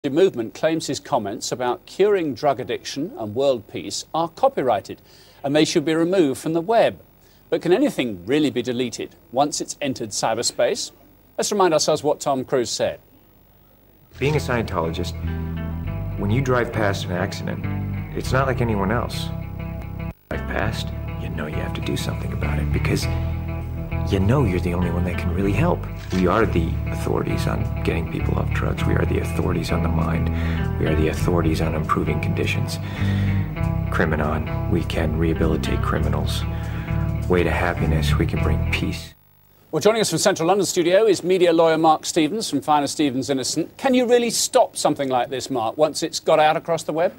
Movement claims his comments about curing drug addiction and world peace are copyrighted and they should be removed from the web. But can anything really be deleted once it's entered cyberspace? Let's remind ourselves what Tom Cruise said. Being a Scientologist, when you drive past an accident, it's not like anyone else. Drive past, you know you have to do something about it because you know you're the only one that can really help. We are the authorities on getting people off drugs. We are the authorities on the mind. We are the authorities on improving conditions. Criminon, we can rehabilitate criminals. Way to happiness, we can bring peace. Well, joining us from Central London studio is media lawyer Mark Stevens from Finer Stevens Innocent. Can you really stop something like this, Mark, once it's got out across the web?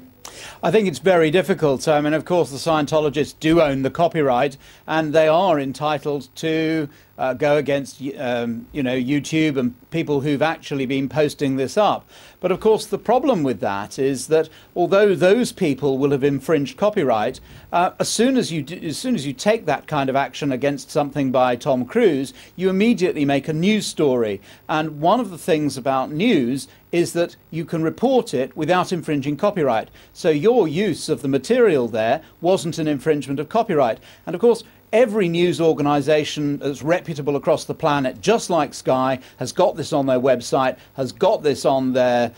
I think it's very difficult. I mean, of course, the Scientologists do own the copyright, and they are entitled to go against, YouTube and people who've actually been posting this up. But of course, the problem with that is that although those people will have infringed copyright, as soon as you take that kind of action against something by Tom Cruise, you immediately make a news story. And one of the things about news is that you can report it without infringing copyright. So your use of the material there wasn't an infringement of copyright. And of course, every news organisation that's reputable across the planet, just like Sky, has got this on their website, has got this on their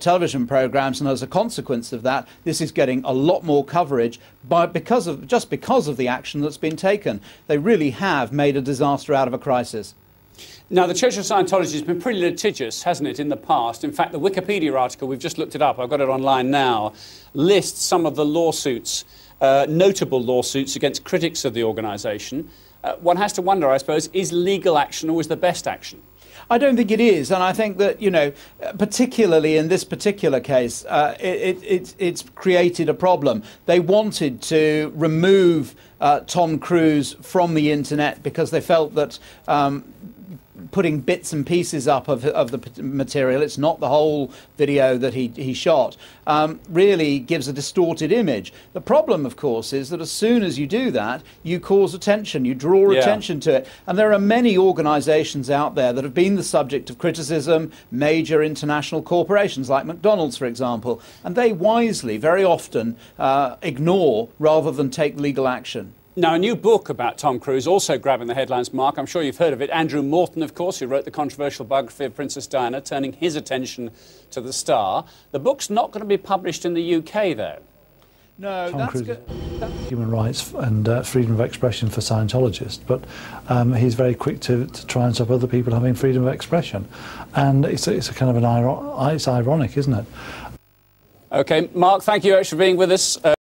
television programmes, and as a consequence of that, this is getting a lot more coverage because of the action that's been taken. They really have made a disaster out of a crisis. Now, the Church of Scientology has been pretty litigious, hasn't it, in the past? In fact, the Wikipedia article, we've just looked it up, I've got it online now, lists some of the lawsuits, notable lawsuits against critics of the organisation. One has to wonder, I suppose, is legal action always the best action? I don't think it is, and I think that, particularly in this particular case, it's created a problem. They wanted to remove Tom Cruise from the internet because they felt that putting bits and pieces up of the material, it's not the whole video that he shot, really gives a distorted image. The problem, of course, is that as soon as you do that, you cause attention, you draw attention to it. And there are many organisations out there that have been the subject of criticism, major international corporations like McDonald's, for example, and they wisely, very often, ignore rather than take legal action. Now, a new book about Tom Cruise also grabbing the headlines, Mark. I'm sure you've heard of it. Andrew Morton, of course, who wrote the controversial biography of Princess Diana, turning his attention to the star. The book's not going to be published in the UK, though. No, that's good. Human rights and freedom of expression for Scientologists, but he's very quick to try and stop other people having freedom of expression. And it's a kind of it's ironic, isn't it? OK, Mark, thank you very much for being with us.